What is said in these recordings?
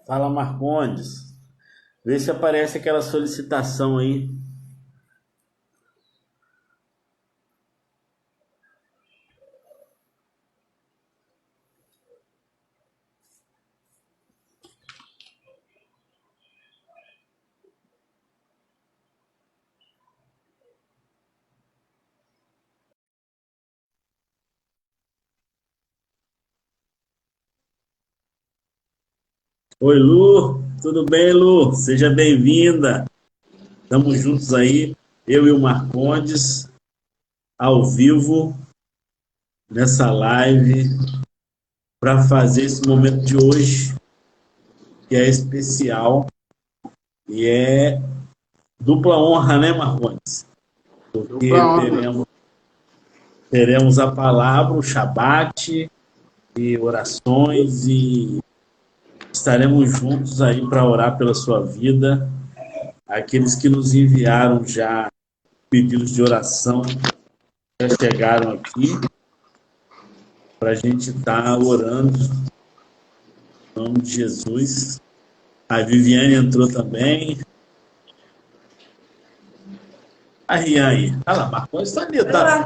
Fala, Marcondes. Vê se aparece aquela solicitação aí. Oi, Lu. Tudo bem, Lu? Seja bem-vinda. Estamos juntos aí, eu e o Marcondes, ao vivo, nessa live, para fazer esse momento de hoje, que é especial e é dupla honra, né, Marcondes? Porque Dupla honra. teremos a palavra, o Shabat e orações e estaremos juntos aí para orar pela sua vida. Aqueles que nos enviaram já pedidos de oração já chegaram aqui para a gente estar orando em nome de Jesus. A Viviane entrou também. A Riane. Ah lá, Marcondes está ali.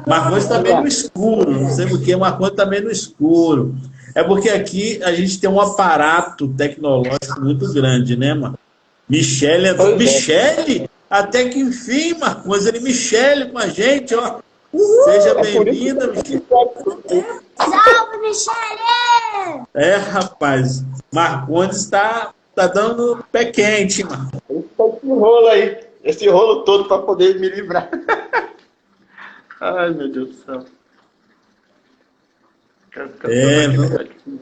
Marcondes está meio no escuro. Não sei por que Marcondes está meio no escuro. É porque aqui a gente tem um aparato tecnológico muito grande, né, mano? Michele entrou. Michele? Até que enfim, Marcondes. Ele Michele com a gente, ó. Seja bem-vinda, Michele. Salve, Michele! É, rapaz. Marcondes está dando pé quente, mano. Esse rolo aí. Esse rolo todo para poder me livrar. Ai, meu Deus do céu. Quero ficar É, todo aqui.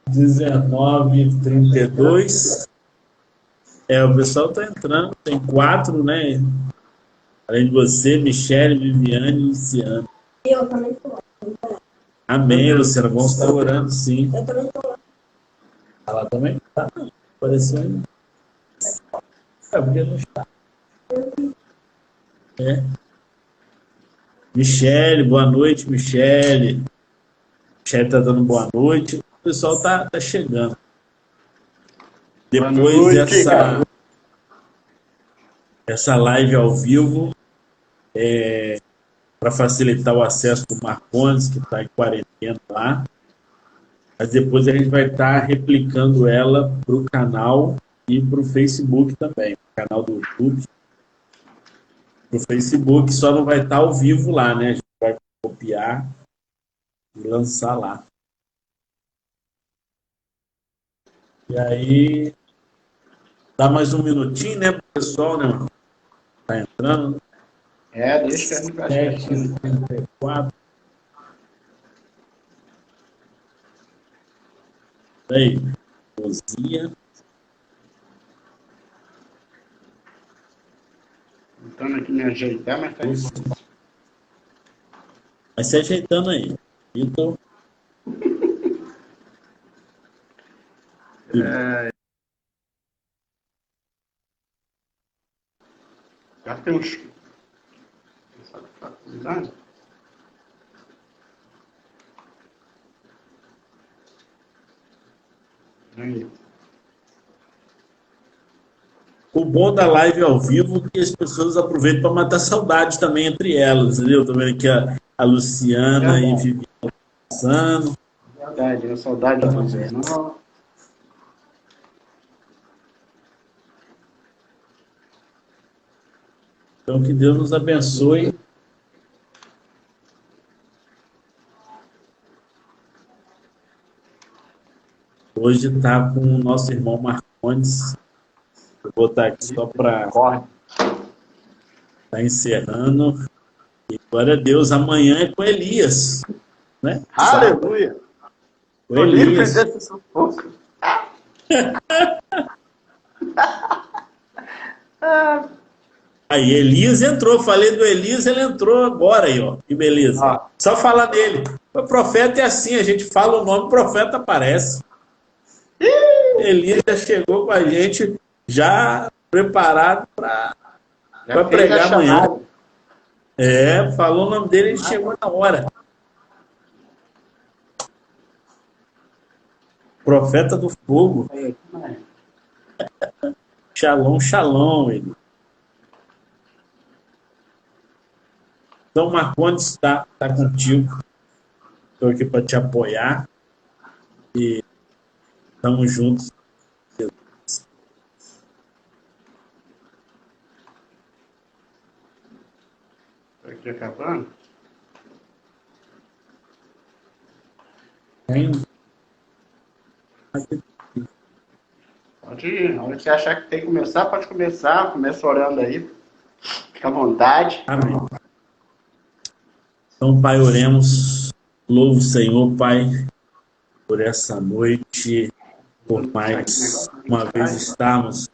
19h32. O pessoal tá entrando. Tem 4, né? Além de você, Michele, Viviane e Luciano. Eu também tô. Amém, Luciano. Vamos estar orando, sim. Eu também tô. Ela também tá aparecendo. É, porque não está. É. Michele, boa noite, Michele. Michele tá dando boa noite. O pessoal tá chegando. Boa Depois noite, cara. essa live ao vivo, para facilitar o acesso do Marcondes, que está em quarentena lá. Mas depois a gente vai estar replicando ela para o canal e para o Facebook também. O canal do YouTube. Para o Facebook só não vai estar ao vivo lá, né? A gente vai copiar e lançar lá. E aí, dá mais um minutinho, né, pro pessoal, né, mano? Tá entrando. Deixa que a gente vai achando. 7h34. Aí, Rosia. Tentando aqui me ajeitar, mas tá difícil. Vai se ajeitando aí. Então, Já tem uns. Sabe faculdade? Aí. o bom da live ao vivo é que as pessoas aproveitam para matar saudade também entre elas, entendeu? Tô vendo aqui a Luciana e Viviane passando. Verdade, eu saudade de você. Não. Então, que Deus nos abençoe. Hoje está com o nosso irmão Marcondes. Vou botar aqui só para estar encerrando. E glória a Deus, amanhã é com Elias, né? Aleluia! O Tô livre Elias. desse sufoco. Aí, Elias entrou. Falei do Elias, ele entrou agora aí, ó. Que beleza. Ó, Só falar dele. O profeta é assim, a gente fala o nome, o profeta aparece. Elias já chegou com a gente, já preparado para já fez a pregar amanhã. chamada. É, falou o nome dele, ele chegou na hora. Profeta do fogo. Shalom, shalom, ele. Então, Marcondes está contigo. Estou aqui para te apoiar. E estamos juntos. Tô aqui acabando. Pode ir. Na hora que você achar que tem que começar, pode começar. Começa orando aí. Fica à vontade. Amém. Então, Pai, oremos. Louvo o Senhor, Pai, por essa noite, por mais uma vez estarmos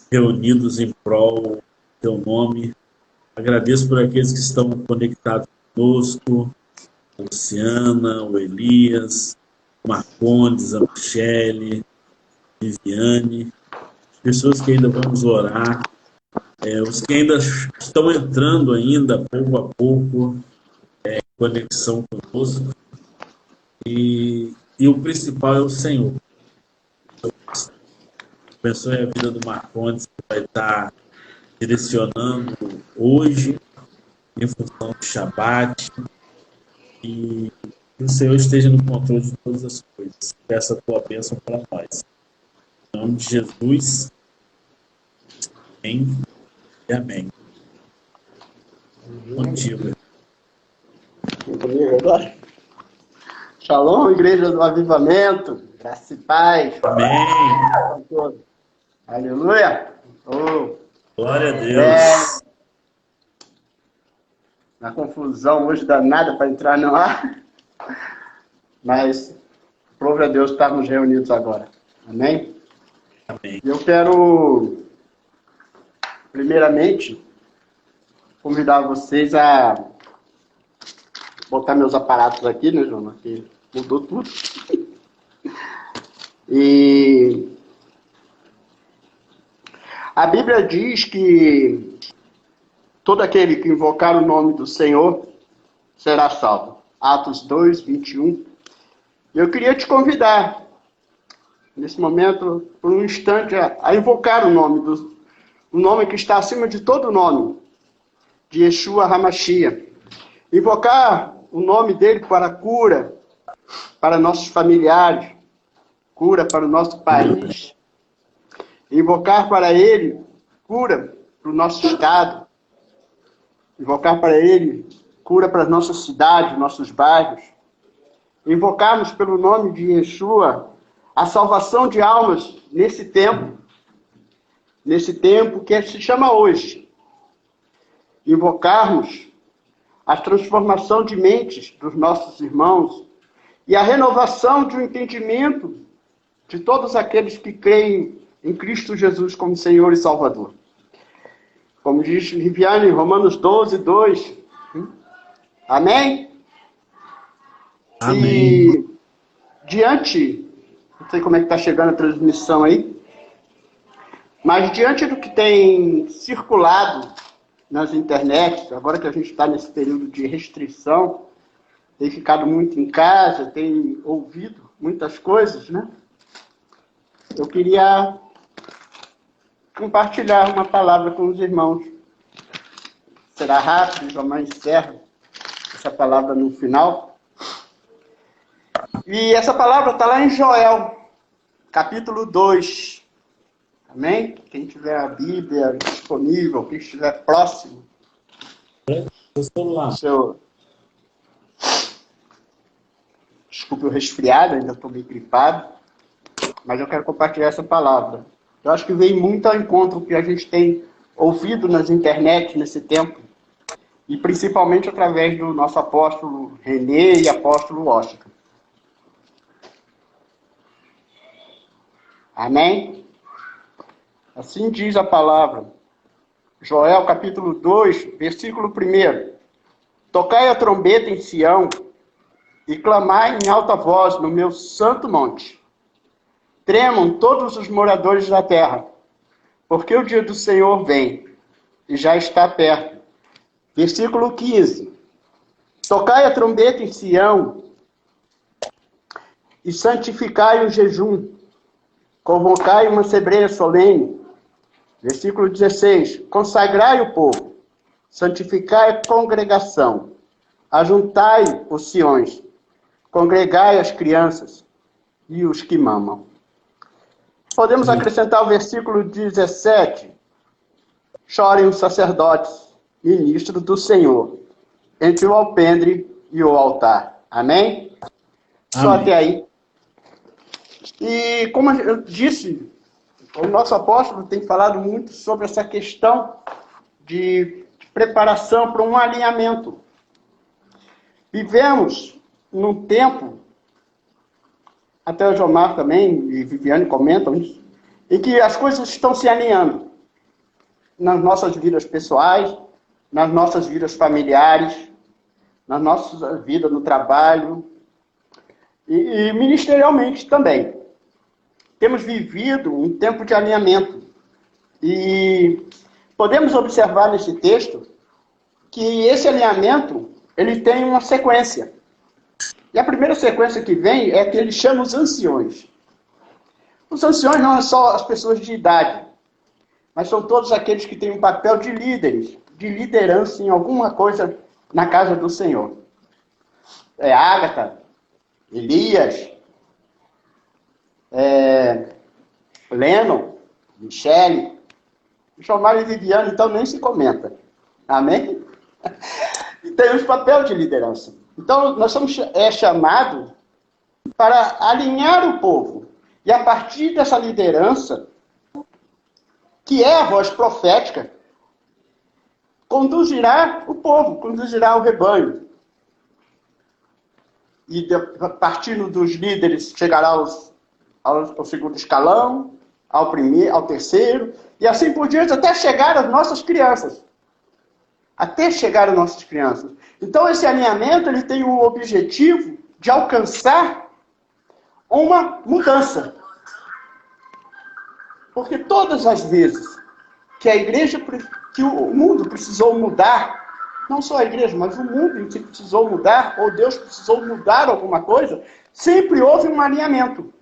reunidos em prol do Teu nome. Agradeço por aqueles que estão conectados conosco, a Luciana, o Elias, o Marcondes, a Michele, Viviane, pessoas que ainda vamos orar, os que ainda estão entrando ainda, pouco a pouco, em conexão conosco. E o principal é o Senhor. Abençoe a vida do Marcondes, que vai estar direcionando hoje, em função do Shabat, e que o Senhor esteja no controle de todas as coisas. Peço a tua bênção para nós. Em nome de Jesus, amém e amém. Contigo. Comigo agora? Shalom, Igreja do Avivamento. Graça e paz. Amém. Aleluia. Oh. Glória a Deus. Na confusão hoje danada para entrar no ar. Mas, prove a Deus, estarmos reunidos agora. Amém? Amém. Eu quero, primeiramente, convidar vocês a botar meus aparatos aqui, né, João? Aqui mudou tudo. E a Bíblia diz que todo aquele que invocar o nome do Senhor será salvo. Atos 2, 21. E eu queria te convidar, nesse momento, por um instante, a invocar o nome que está acima de todo nome, de Yeshua HaMashiach. Invocar o nome dele para cura, para nossos familiares, cura para o nosso país. Invocar para ele cura para o nosso estado. Invocar para ele cura para as nossas cidades, nossos bairros. Invocarmos pelo nome de Yeshua a salvação de almas nesse tempo que se chama hoje. Invocarmos a transformação de mentes dos nossos irmãos e a renovação de um entendimento de todos aqueles que creem em Cristo Jesus como Senhor e Salvador. Como diz Viviane em Romanos 12, 2. Amém? Amém. E diante, não sei como é que está chegando a transmissão aí, mas diante do que tem circulado nas internets, agora que a gente está nesse período de restrição, tem ficado muito em casa, tem ouvido muitas coisas, né? Eu queria compartilhar uma palavra com os irmãos. Será rápido, já encerro essa palavra no final. E essa palavra está lá em Joel, capítulo 2. Amém? Quem tiver a Bíblia disponível, quem estiver próximo. Desculpe o resfriado, ainda estou meio gripado. Mas eu quero compartilhar essa palavra. Eu acho que vem muito ao encontro que a gente tem ouvido nas internet nesse tempo. E principalmente através do nosso apóstolo Renê e apóstolo Washington. Amém? Assim diz a palavra. Joel capítulo 2, versículo 1. Tocai a trombeta em Sião e clamai em alta voz no meu santo monte. Tremam todos os moradores da terra, porque o dia do Senhor vem e já está perto. Versículo 15. Tocai a trombeta em Sião e santificai o jejum. Convocai uma assembleia solene. Versículo 16. Consagrai o povo. Santificai a congregação. Ajuntai os siões. Congregai as crianças e os que mamam. Podemos acrescentar o versículo 17. Chorem os sacerdotes, ministros do Senhor, entre o alpendre e o altar. Amém? Só até aí. E como eu disse, o nosso apóstolo tem falado muito sobre essa questão de preparação para um alinhamento. Vivemos num tempo, até o Jomar também e Viviane comentam isso, em que as coisas estão se alinhando nas nossas vidas pessoais, nas nossas vidas familiares, na nossa vida no trabalho e ministerialmente também. Temos vivido um tempo de alinhamento e podemos observar nesse texto que esse alinhamento ele tem uma sequência. E a primeira sequência que vem é que ele chama os anciões. Os anciões não são só as pessoas de idade, mas são todos aqueles que têm um papel de líderes, de liderança em alguma coisa na casa do Senhor. É Ágata, Elias, Lennon, Michele, Jomar e Viviane, então nem se comenta. Amém? E temos papel de liderança. Então, nós somos chamados para alinhar o povo. E a partir dessa liderança, que é a voz profética, conduzirá o povo, conduzirá o rebanho. E partindo dos líderes, chegará ao segundo escalão, ao primeiro, ao terceiro, e assim por diante, até chegar às nossas crianças. Até chegar às nossas crianças. Então, esse alinhamento ele tem o objetivo de alcançar uma mudança. Porque todas as vezes que a igreja, que o mundo precisou mudar, não só a igreja, mas o mundo em que precisou mudar, ou Deus precisou mudar alguma coisa, sempre houve um alinhamento.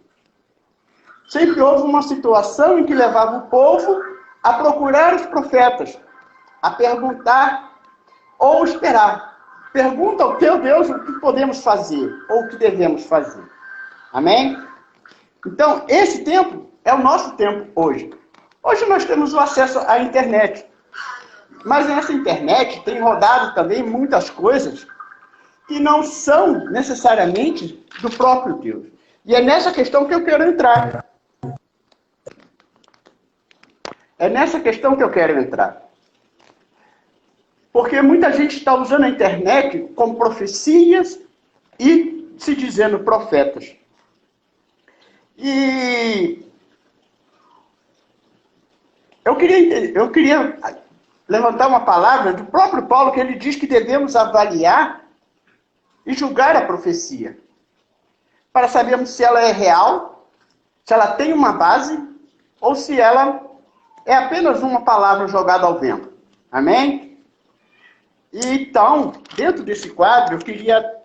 Sempre houve uma situação em que levava o povo a procurar os profetas, a perguntar ou esperar. Pergunta ao teu Deus o que podemos fazer, ou o que devemos fazer. Amém? Então, esse tempo é o nosso tempo hoje. Hoje nós temos o acesso à internet. Mas nessa internet tem rodado também muitas coisas que não são necessariamente do próprio Deus. E é nessa questão que eu quero entrar. Porque muita gente está usando a internet como profecias e se dizendo profetas. E eu queria levantar uma palavra do próprio Paulo, que ele diz que devemos avaliar e julgar a profecia, para sabermos se ela é real, se ela tem uma base, ou se ela é apenas uma palavra jogada ao vento. Amém? E então, dentro desse quadro, eu queria...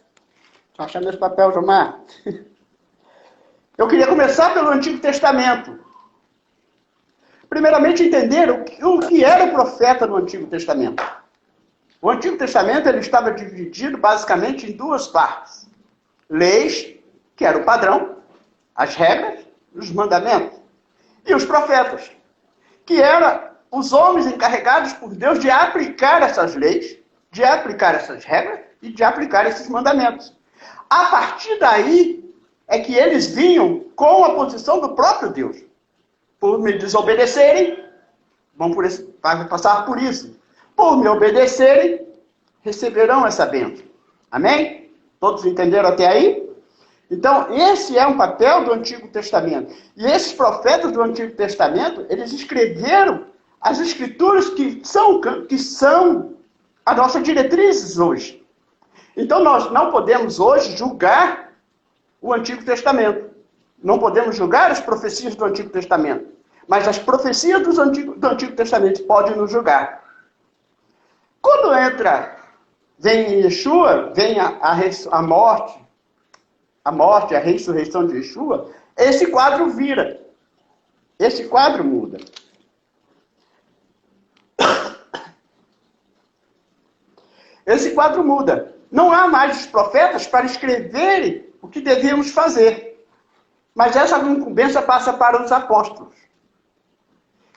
Achar meus papéis, Jomar. Eu queria começar pelo Antigo Testamento. Primeiramente, entender o que era o profeta no Antigo Testamento. O Antigo Testamento ele estava dividido basicamente em duas partes. Leis, que era o padrão, as regras, os mandamentos. E os profetas, que eram os homens encarregados por Deus de aplicar essas leis, de aplicar essas regras e de aplicar esses mandamentos. A partir daí é que eles vinham com a posição do próprio Deus. Por me desobedecerem, vão passar por isso. Por me obedecerem, receberão essa bênção. Amém? Todos entenderam até aí? Então, esse é um papel do Antigo Testamento. E esses profetas do Antigo Testamento, eles escreveram as escrituras que são as nossas diretrizes hoje. Então, nós não podemos hoje julgar o Antigo Testamento. Não podemos julgar as profecias do Antigo Testamento. Mas as profecias do Antigo Testamento podem nos julgar. Quando vem Yeshua, vem a morte, a ressurreição de Yeshua, esse quadro vira. Esse quadro muda. Esse quadro muda. Não há mais os profetas para escreverem o que devíamos fazer. Mas essa incumbência passa para os apóstolos.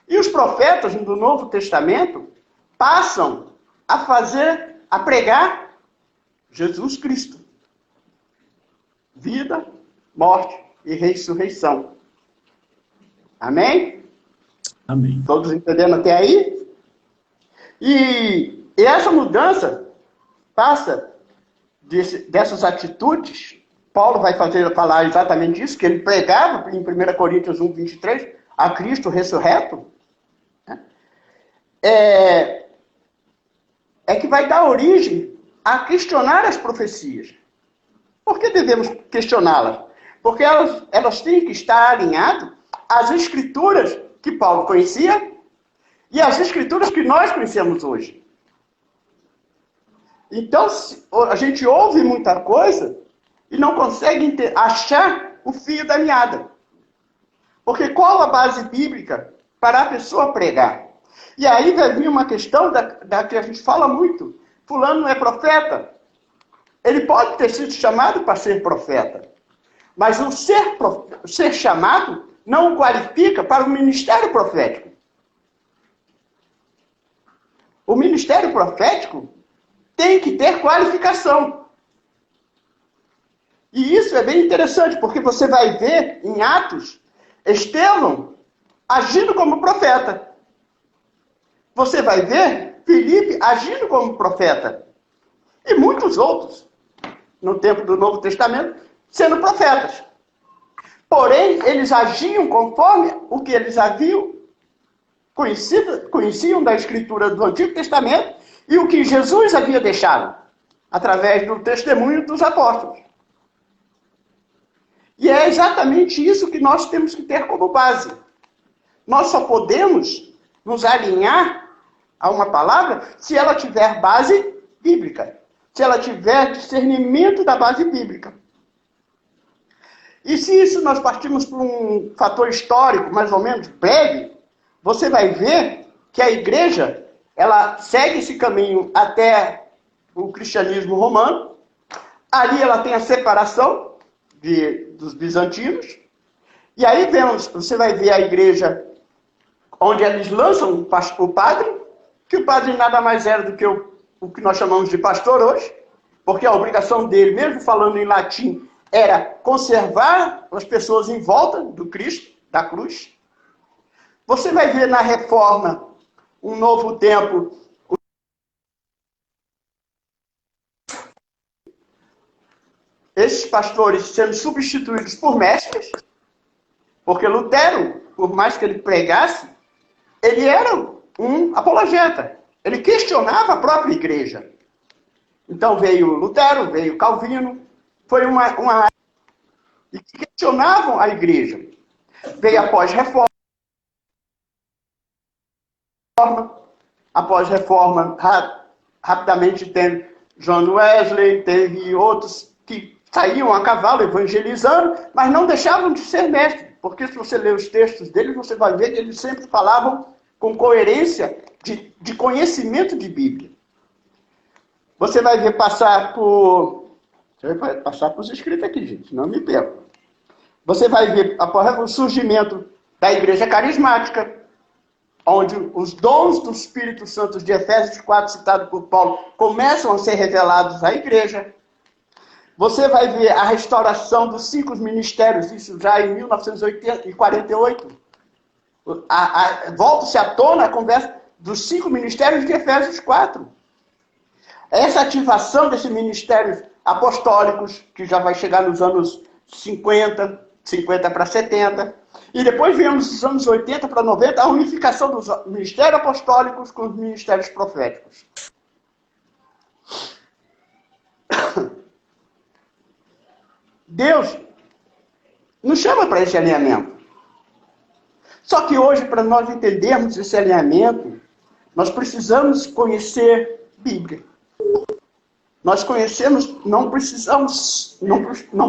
E os profetas do Novo Testamento passam a pregar Jesus Cristo. Vida, morte e ressurreição. Amém? Amém. Todos entendendo até aí? E essa mudança passa dessas atitudes. Paulo vai falar exatamente isso, que ele pregava em 1 Coríntios 1, 23, a Cristo ressurreto. É que vai dar origem a questionar as profecias. Por que devemos questioná-las? Porque elas têm que estar alinhadas às escrituras que Paulo conhecia e às escrituras que nós conhecemos hoje. Então, a gente ouve muita coisa e não consegue achar o fio da meada. Porque qual a base bíblica para a pessoa pregar? E aí vai vir uma questão da que a gente fala muito. Fulano não é profeta. Ele pode ter sido chamado para ser profeta. Mas o ser chamado não o qualifica para o ministério profético. O ministério profético tem que ter qualificação. E isso é bem interessante, porque você vai ver em Atos, Estevão agindo como profeta. Você vai ver Filipe agindo como profeta. E muitos outros, no tempo do Novo Testamento, sendo profetas. Porém, eles agiam conforme o que eles haviam conheciam da Escritura do Antigo Testamento e o que Jesus havia deixado, através do testemunho dos apóstolos. E é exatamente isso que nós temos que ter como base. Nós só podemos nos alinhar a uma palavra se ela tiver base bíblica. Se ela tiver discernimento da base bíblica. E se isso nós partimos para um fator histórico, mais ou menos breve, você vai ver que a igreja, ela segue esse caminho até o cristianismo romano. Ali ela tem a separação dos bizantinos. E aí você vai ver a igreja onde eles lançam o padre, que o padre nada mais era do que o que nós chamamos de pastor hoje, porque a obrigação dele, mesmo falando em latim, era conservar as pessoas em volta do Cristo, da cruz. Você vai ver na Reforma, um novo tempo, esses pastores sendo substituídos por mestres, porque Lutero, por mais que ele pregasse, ele era um apologeta. Ele questionava a própria igreja. Então veio Lutero, veio Calvino, foi uma e que questionavam a igreja. Veio após reforma, rapidamente teve John Wesley, teve outros que saíam a cavalo evangelizando, mas não deixavam de ser mestres, porque se você ler os textos deles, você vai ver que eles sempre falavam com coerência de conhecimento de Bíblia. Você vai ver passar por... Você vai passar por os escritos aqui, gente, não me perca. Você vai ver após o surgimento da igreja carismática, onde os dons do Espírito Santo de Efésios 4, citado por Paulo, começam a ser revelados à igreja. Você vai ver a restauração dos 5 ministérios, isso já em 1948. Volta-se à tona a conversa dos 5 ministérios de Efésios 4. Essa ativação desses ministérios apostólicos, que já vai chegar nos anos 50, 50 para 70. E depois viemos os anos 80 para 90, a unificação dos ministérios apostólicos com os ministérios proféticos. Deus nos chama para esse alinhamento. Só que hoje, para nós entendermos esse alinhamento, nós precisamos conhecer Bíblia. Nós conhecemos, não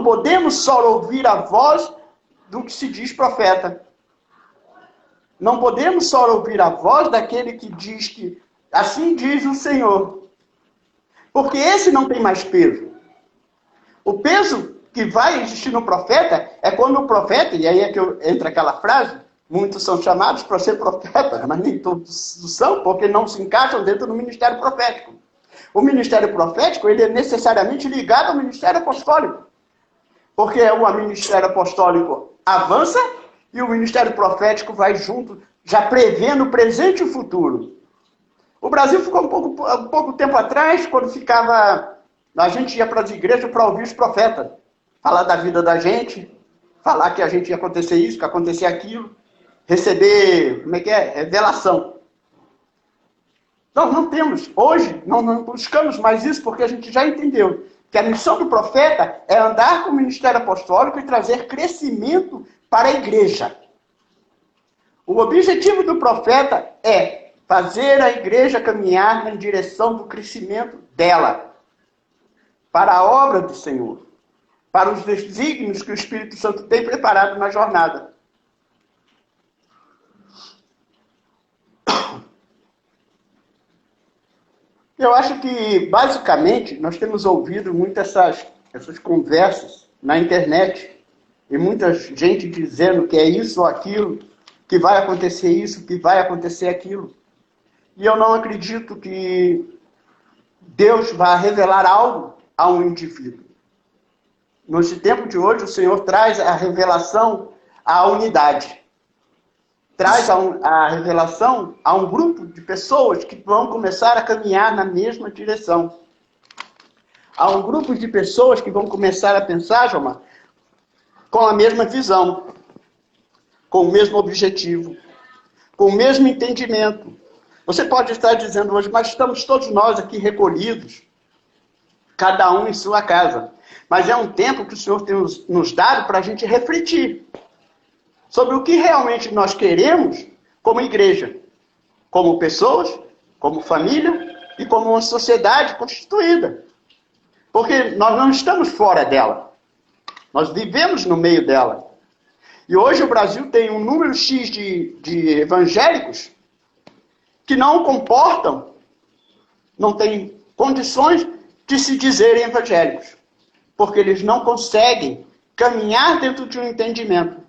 podemos só ouvir a voz do que se diz profeta. Não podemos só ouvir a voz daquele que diz que assim diz o Senhor. Porque esse não tem mais peso. O peso que vai existir no profeta é quando o profeta, e aí é que entra aquela frase, muitos são chamados para ser profetas, mas nem todos são, porque não se encaixam dentro do ministério profético. O ministério profético, ele é necessariamente ligado ao ministério apostólico. Porque o ministério apostólico avança e o ministério profético vai junto, já prevendo o presente e o futuro. O Brasil ficou um pouco tempo atrás, quando a gente ia para as igrejas para ouvir os profetas. Falar da vida da gente, falar que a gente ia acontecer isso, que ia acontecer aquilo. Receber, revelação. Nós não temos, hoje, não buscamos mais isso, porque a gente já entendeu que a missão do profeta é andar com o ministério apostólico e trazer crescimento para a igreja. O objetivo do profeta é fazer a igreja caminhar na direção do crescimento dela, para a obra do Senhor, para os desígnios que o Espírito Santo tem preparado na jornada. Eu acho que, basicamente, nós temos ouvido muitas essas conversas na internet, e muita gente dizendo que é isso ou aquilo, que vai acontecer isso, que vai acontecer aquilo. E eu não acredito que Deus vai revelar algo a um indivíduo. Nesse tempo de hoje, o Senhor traz a revelação à unidade. Traz a revelação a um grupo de pessoas que vão começar a caminhar na mesma direção. Há um grupo de pessoas que vão começar a pensar, Jomar, com a mesma visão, com o mesmo objetivo, com o mesmo entendimento. Você pode estar dizendo hoje, mas estamos todos nós aqui recolhidos, cada um em sua casa. Mas é um tempo que o Senhor tem nos dado para a gente refletir sobre o que realmente nós queremos como igreja, como pessoas, como família e como uma sociedade constituída. Porque nós não estamos fora dela. Nós vivemos no meio dela. E hoje o Brasil tem um número X de evangélicos que não comportam, não têm condições de se dizerem evangélicos. Porque eles não conseguem caminhar dentro de um entendimento.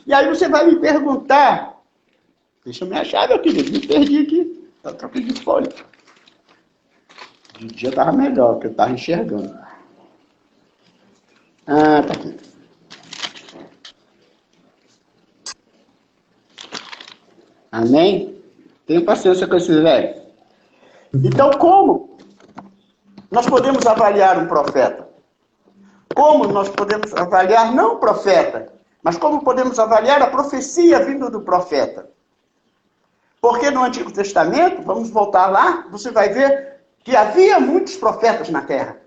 E aí você vai me perguntar, deixa eu me achar, meu querido, me perdi aqui, eu troquei de folha. De dia estava melhor, porque eu estava enxergando. Ah, tá aqui. Amém? Tenha paciência com esse velho. Então, como nós podemos avaliar um profeta? Como nós podemos avaliar, não o profeta, mas como podemos avaliar a profecia vinda do profeta? Porque no Antigo Testamento, vamos voltar lá, você vai ver que havia muitos profetas na terra.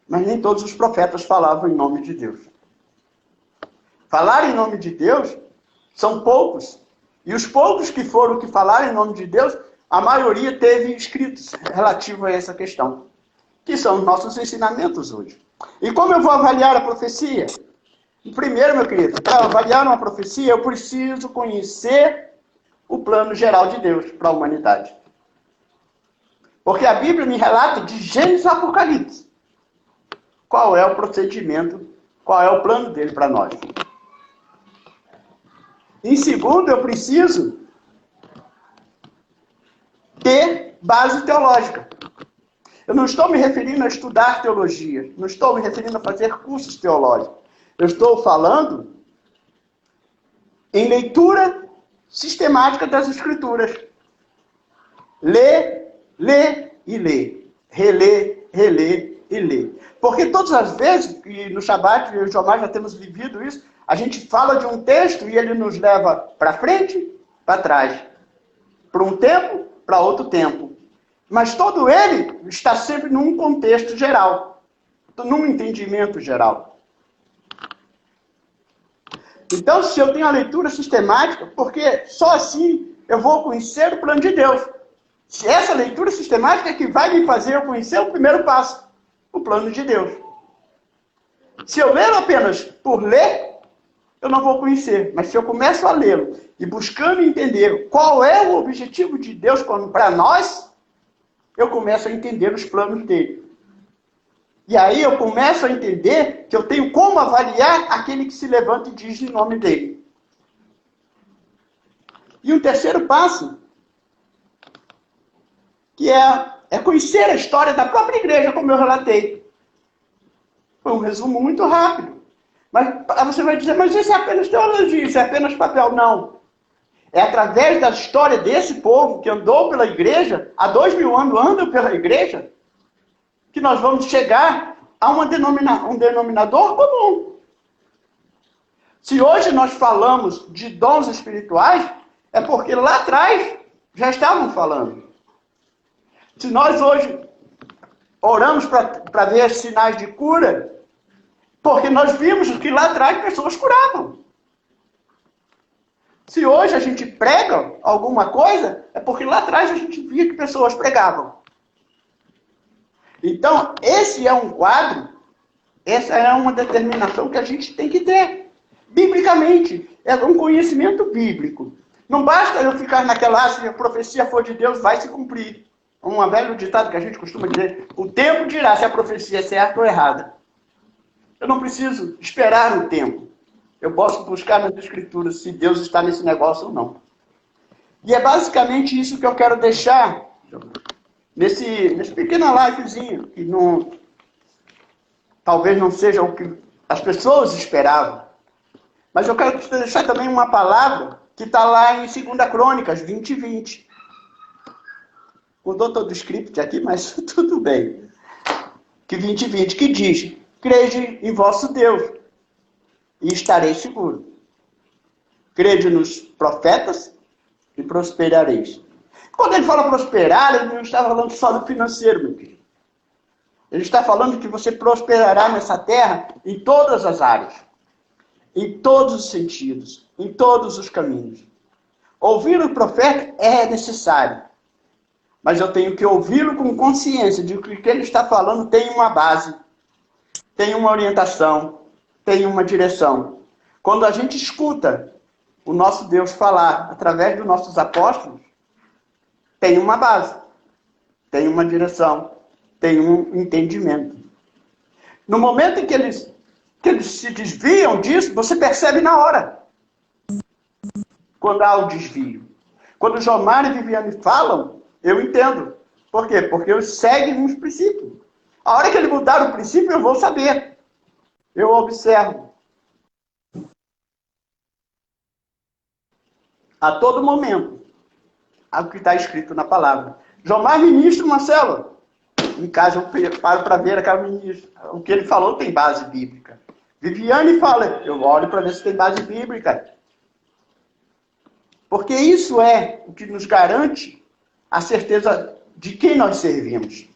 Mas nem todos os profetas falavam em nome de Deus. Falar em nome de Deus são poucos. E os poucos que foram que falaram em nome de Deus, a maioria teve escritos relativos a essa questão. Que são os nossos ensinamentos hoje. E como eu vou avaliar a profecia? Primeiro, meu querido, para avaliar uma profecia, eu preciso conhecer o plano geral de Deus para a humanidade. Porque a Bíblia me relata de Gênesis a Apocalipse. Qual é o procedimento, qual é o plano dele para nós. Em segundo, eu preciso ter base teológica. Eu não estou me referindo a estudar teologia, não estou me referindo a fazer cursos teológicos. Eu estou falando em leitura sistemática das Escrituras. Lê, lê e lê. Relê, relê e ler. Porque todas as vezes, e no Shabat, eu e o Jomar já temos vivido isso, a gente fala de um texto e ele nos leva para frente, para trás. Para um tempo, para outro tempo. Mas todo ele está sempre num contexto geral, num entendimento geral. Então, se eu tenho a leitura sistemática, porque só assim eu vou conhecer o plano de Deus. Se essa leitura sistemática é que vai me fazer eu conhecer o primeiro passo, o plano de Deus. Se eu ler apenas por ler, eu não vou conhecer. Mas se eu começo a lê-lo e buscando entender qual é o objetivo de Deus para nós, eu começo a entender os planos dele. E aí eu começo a entender que eu tenho como avaliar aquele que se levanta e diz em nome dele. E um terceiro passo, que é conhecer a história da própria igreja, como eu relatei. Foi um resumo muito rápido. Mas você vai dizer, mas isso é apenas teologia, isso é apenas papel. Não. É através da história desse povo que andou pela igreja, há 2000 anos andam pela igreja, que nós vamos chegar a um denominador comum. Se hoje nós falamos de dons espirituais, é porque lá atrás já estavam falando. Se nós hoje oramos para ver sinais de cura, porque nós vimos que lá atrás pessoas curavam. Se hoje a gente prega alguma coisa, é porque lá atrás a gente via que pessoas pregavam. Então, esse é um quadro, essa é uma determinação que a gente tem que ter. Biblicamente, é um conhecimento bíblico. Não basta eu ficar naquela, se a profecia for de Deus, vai se cumprir. Um velho ditado que a gente costuma dizer, o tempo dirá se a profecia é certa ou errada. Eu não preciso esperar o tempo. Eu posso buscar nas Escrituras se Deus está nesse negócio ou não. E é basicamente isso que eu quero deixar nesse pequeno livezinho, que talvez não seja o que as pessoas esperavam. Mas eu quero deixar também uma palavra que está lá em 2 Crônicas 20:20. Mudou todo o script aqui, mas tudo bem. Que 20:20, que diz, crede em vosso Deus e estareis seguros. Crede nos profetas e prosperareis. Quando ele fala prosperar, ele não está falando só do financeiro, meu querido. Ele está falando que você prosperará nessa terra em todas as áreas. Em todos os sentidos. Em todos os caminhos. Ouvir o profeta é necessário. Mas eu tenho que ouvi-lo com consciência de que o que ele está falando tem uma base. Tem uma orientação. Tem uma direção. Quando a gente escuta o nosso Deus falar através dos nossos apóstolos, tem uma base, tem uma direção, tem um entendimento. No momento em que eles se desviam disso, você percebe na hora. Quando há o desvio. Quando Jomar e Viviane falam, eu entendo. Por quê? Porque eles seguem uns princípios. A hora que ele mudar o princípio, eu vou saber. Eu observo. A todo momento. O que está escrito na palavra. Jomar ministro, Marcelo. Em casa eu paro para ver aquela ministra. O que ele falou tem base bíblica. Viviane fala, eu olho para ver se tem base bíblica. Porque isso é o que nos garante a certeza de quem nós servimos.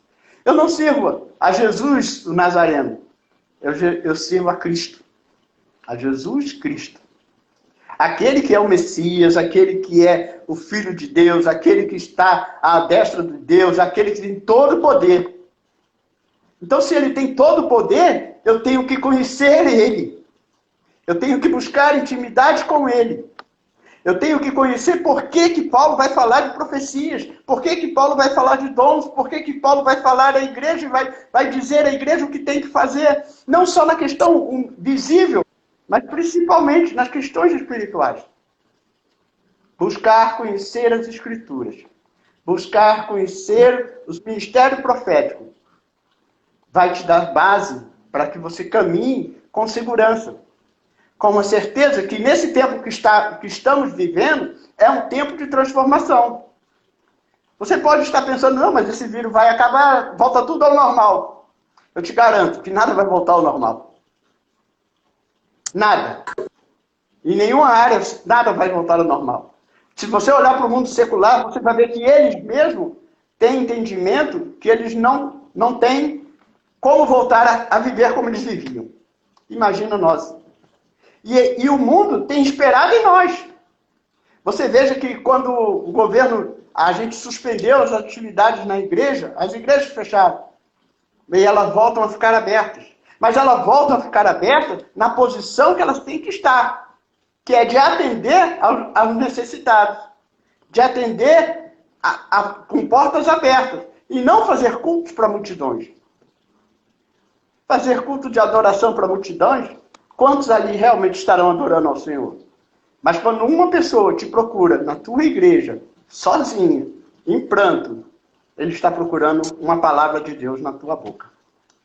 Eu não sirvo a Jesus, o Nazareno. Eu sirvo a Cristo. A Jesus Cristo. Aquele que é o Messias, aquele que é o Filho de Deus, aquele que está à destra de Deus, aquele que tem todo o poder. Então, se ele tem todo o poder, eu tenho que conhecer ele. Eu tenho que buscar intimidade com ele. Eu tenho que conhecer por que Paulo vai falar de profecias, por que Paulo vai falar de dons, por que Paulo vai falar à igreja, vai dizer à igreja o que tem que fazer, não só na questão visível, mas principalmente nas questões espirituais. Buscar conhecer as Escrituras. Buscar conhecer os ministérios proféticos. Vai te dar base para que você caminhe com segurança. Com a certeza que nesse tempo que estamos vivendo, é um tempo de transformação. Você pode estar pensando, não, mas esse vírus vai acabar, volta tudo ao normal. eu te garanto que nada vai voltar ao normal. Nada. Em nenhuma área, nada vai voltar ao normal. Se você olhar para o mundo secular, você vai ver que eles mesmos têm entendimento que eles não têm como voltar a viver como eles viviam. Imagina nós. E o mundo tem esperado em nós. Você veja que quando o governo, a gente suspendeu as atividades na igreja, as igrejas fecharam. E elas voltam a ficar abertas. Mas elas voltam a ficar abertas na posição que elas têm que estar, que é de atender aos necessitados, de atender com portas abertas, e não fazer cultos para multidões. Fazer culto de adoração para multidões, quantos ali realmente estarão adorando ao Senhor? Mas quando uma pessoa te procura na tua igreja, sozinha, em pranto, ele está procurando uma palavra de Deus na tua boca.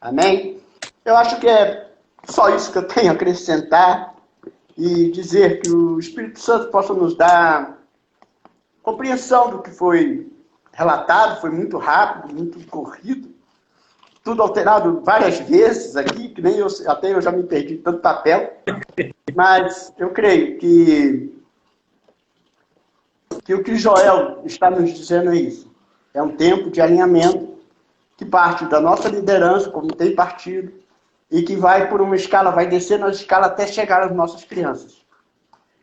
Amém? Eu acho que é só isso que eu tenho a acrescentar e dizer que o Espírito Santo possa nos dar compreensão do que foi relatado, foi muito rápido, muito corrido, tudo alterado várias vezes aqui, que nem até eu já me perdi tanto papel, mas eu creio que o que Joel está nos dizendo é isso. É um tempo de alinhamento que parte da nossa liderança, como tem partido, e que vai por uma escala, vai descer na escala até chegar às nossas crianças.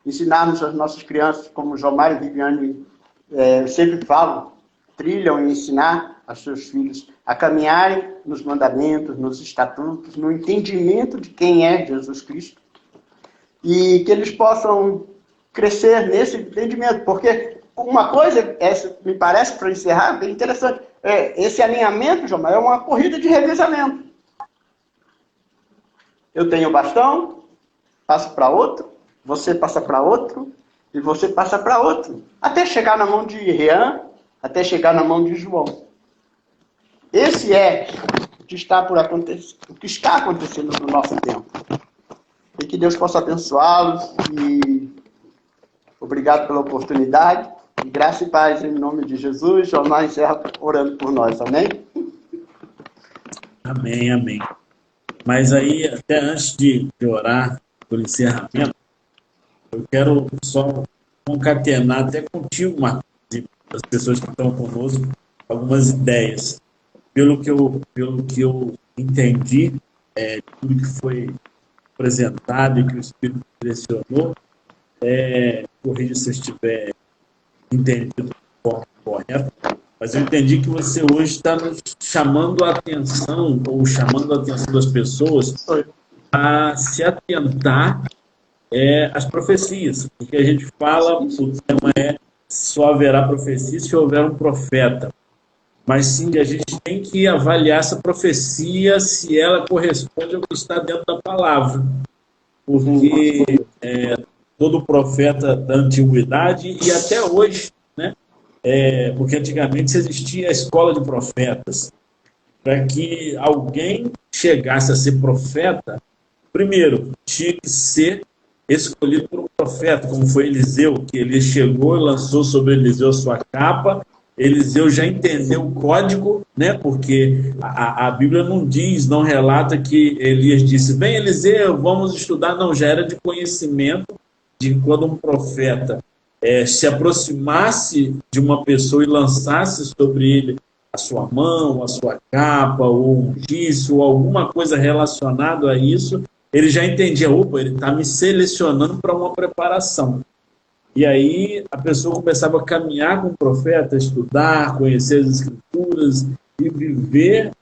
Ensinarmos as nossas crianças, como Jomar e Viviane sempre falam, trilham e ensinar aos seus filhos a caminharem nos mandamentos, nos estatutos, no entendimento de quem é Jesus Cristo, e que eles possam crescer nesse entendimento, porque uma coisa, essa, me parece, para encerrar, bem interessante, esse alinhamento, Jomar, é uma corrida de revezamento. Eu tenho o bastão, passo para outro, você passa para outro, e você passa para outro, até chegar na mão de Rian, até chegar na mão de João. Esse é o que está por acontecer, o que está acontecendo no nosso tempo. E que Deus possa abençoá-los, e obrigado pela oportunidade, e graça e paz em nome de Jesus. Jornal encerra orando por nós, amém? Amém, amém. Mas aí, até antes de orar por encerramento, eu quero só concatenar até contigo, Marcos, e as pessoas que estão conosco, algumas ideias. Pelo que eu entendi, tudo que foi apresentado e que o Espírito direcionou, corrija se eu estiver entendido de forma correta, mas eu entendi que você hoje está nos chamando a atenção, ou chamando a atenção das pessoas a se atentar às profecias, porque a gente fala, o tema é só haverá profecia se houver um profeta, mas sim a gente tem que avaliar essa profecia se ela corresponde ao que está dentro da palavra, porque todo profeta da antiguidade e até hoje, né? Porque antigamente existia a escola de profetas. Para que alguém chegasse a ser profeta, primeiro, tinha que ser escolhido por um profeta, como foi Eliseu, que ele chegou e lançou sobre Eliseu a sua capa. Eliseu já entendeu o código, né? Porque a Bíblia não diz, não relata que Elias disse, vem Eliseu, vamos estudar. Não, já era de conhecimento de quando um profeta se aproximasse de uma pessoa e lançasse sobre ele a sua mão, a sua capa, ou um ungisse, ou alguma coisa relacionada a isso, ele já entendia, opa, ele está me selecionando para uma preparação. E aí a pessoa começava a caminhar com o profeta, estudar, conhecer as Escrituras e viver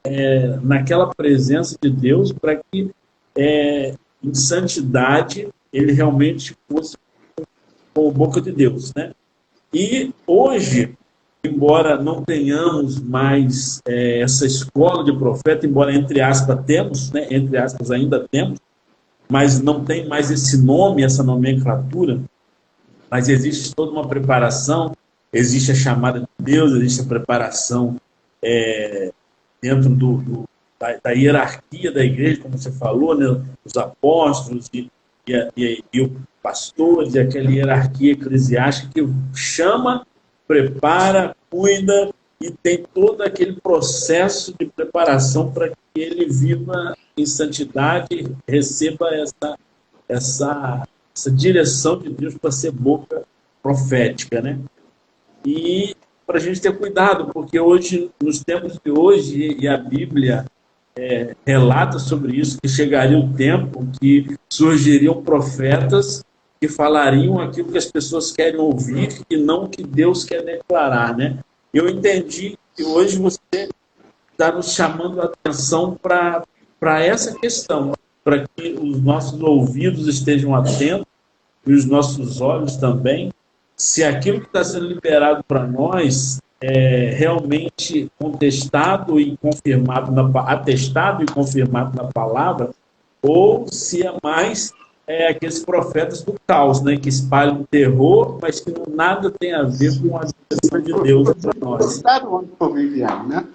naquela presença de Deus para que em santidade ele realmente fosse com a boca de Deus, né? E hoje, embora não tenhamos mais essa escola de profeta, embora entre aspas temos, né? Entre aspas ainda temos, mas não tem mais esse nome, essa nomenclatura, mas existe toda uma preparação, existe a chamada de Deus, existe a preparação dentro da hierarquia da igreja, como você falou, né? Os apóstolos e o pastor, e aquela hierarquia eclesiástica que chama, prepara, cuida e tem todo aquele processo de preparação para que que ele viva em santidade, receba essa direção de Deus para ser boca profética, né? E para a gente ter cuidado, porque hoje, nos tempos de hoje, e a Bíblia relata sobre isso, que chegaria o tempo que surgiriam profetas que falariam aquilo que as pessoas querem ouvir e não o que Deus quer declarar, né? Eu entendi que hoje você está nos chamando a atenção para essa questão, para que os nossos ouvidos estejam atentos e os nossos olhos também, se aquilo que está sendo liberado para nós é realmente contestado e confirmado, atestado e confirmado na palavra, ou se é mais aqueles profetas do caos, né, que espalham terror, mas que nada tem a ver com a direção de Deus para nós. Citado ontem por Viviane, né?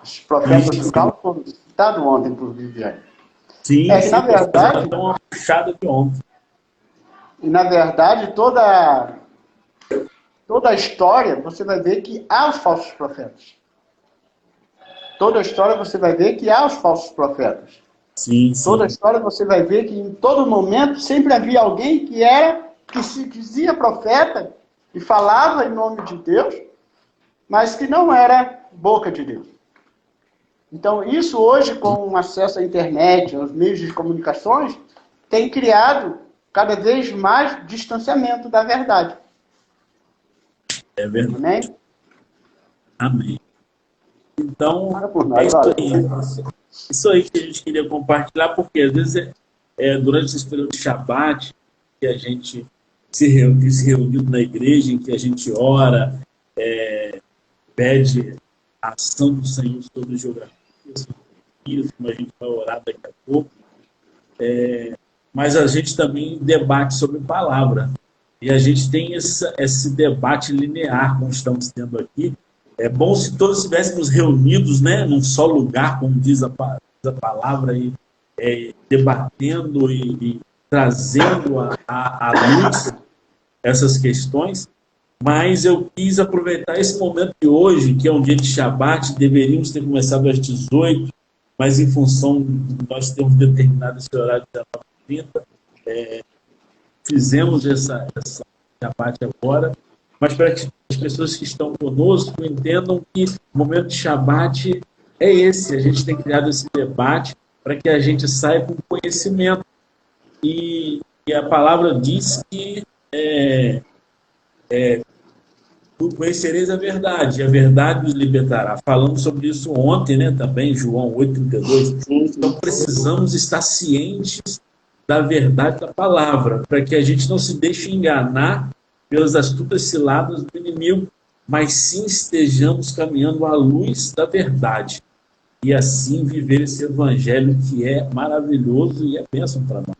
Os profetas do caos foram citados ontem por Viviane. Sim, que, na verdade, uma puxada de ontem. E na verdade, toda a história, você vai ver que há os falsos profetas. Toda a história você vai ver que há os falsos profetas. Sim. Toda a história você vai ver que em todo momento sempre havia alguém que se dizia profeta e falava em nome de Deus, mas que não era boca de Deus. Então isso hoje, com o acesso à internet, aos meios de comunicações, tem criado cada vez mais distanciamento da verdade. É verdade. Amém? Amém. Então, é isso aí. Isso aí que a gente queria compartilhar, porque às vezes durante esse período de Shabat, que a gente se reuniu na igreja, em que a gente ora, pede a ação do Senhor sobre geografia, isso, como a gente vai orar daqui a pouco, mas a gente também debate sobre palavra. E a gente tem esse debate linear, como estamos tendo aqui. É bom se todos estivéssemos reunidos, né, num só lugar, como diz a palavra, e debatendo e trazendo à luz essas questões. Mas eu quis aproveitar esse momento de hoje, que é um dia de Shabat, deveríamos ter começado às 18, mas em função de nós termos determinado esse horário de 19h30, fizemos essa Shabat agora, mas para que as pessoas que estão conosco entendam que o momento de Shabat é esse. A gente tem criado esse debate para que a gente saia com conhecimento. E a palavra diz que conhecereis a verdade, e a verdade nos libertará. Falamos sobre isso ontem, né, também, João 8,32. Então precisamos estar cientes da verdade da palavra, para que a gente não se deixe enganar pelas astutas ciladas do inimigo, mas sim estejamos caminhando à luz da verdade. E assim viver esse evangelho que é maravilhoso e é bênção para nós.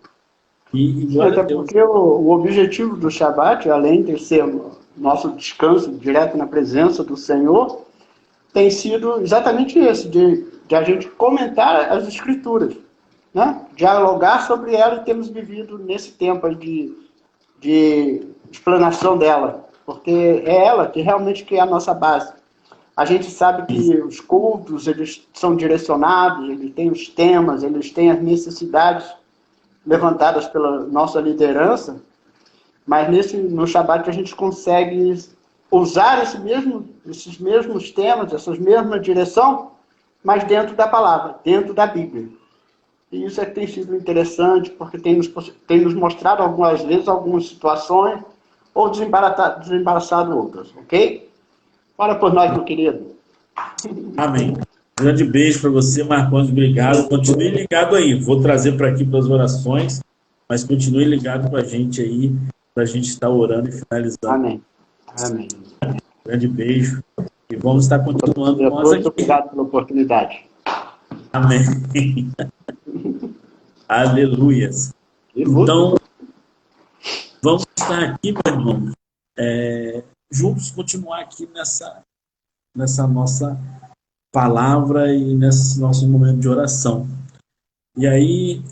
Até porque o objetivo do Shabat, além de ser o nosso descanso direto na presença do Senhor, tem sido exatamente esse, de a gente comentar as Escrituras, né? Dialogar sobre ela, e temos vivido nesse tempo de explanação dela, porque é ela que realmente é a nossa base. A gente sabe que os cultos, eles são direcionados, eles têm os temas, eles têm as necessidades levantadas pela nossa liderança, mas no Shabat a gente consegue usar esses mesmos temas, essa mesma direção, mas dentro da palavra, dentro da Bíblia. E isso tem sido interessante, porque tem nos mostrado algumas vezes algumas situações, ou desembaraçado outras, ok? Ora por nós, meu querido. Amém. Grande beijo para você, Marcondes. Obrigado. Continue ligado aí. Vou trazer para aqui para as orações, mas continue ligado com a gente aí, para a gente estar orando e finalizando. Amém. Amém. Grande beijo. E vamos estar continuando com nós aqui. Obrigado pela oportunidade. Amém. Aleluias. Então, vamos estar aqui, meu irmão, juntos, continuar aqui nessa nossa palavra e nesse nosso momento de oração. E aí,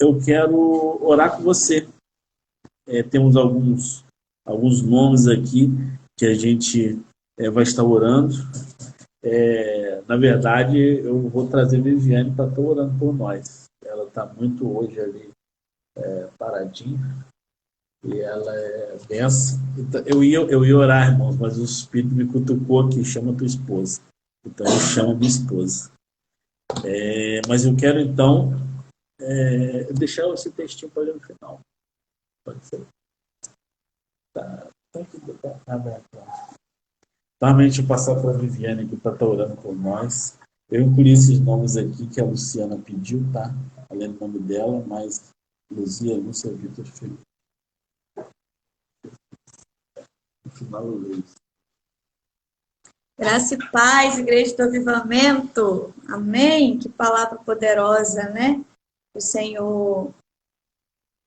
eu quero orar com você. Temos alguns nomes aqui que a gente vai estar orando. Na verdade, eu vou trazer Viviane para estar orando por nós. Ela está muito hoje ali paradinha. E ela é benção. Então, eu ia orar, irmãos, mas o Espírito me cutucou aqui, chama tua esposa. Então eu chamo minha esposa. Mas eu quero então deixar esse textinho para ler no final. Pode ser? Tá aberto. Normalmente eu passar para a Viviane aqui para estar orando por nós. Eu incluí esses nomes aqui que a Luciana pediu, tá? Além do nome dela, mas Lúcia, Vitor, Felipe. No final eu leio. Graça e paz, Igreja do Avivamento. Amém? Que palavra poderosa, né? O Senhor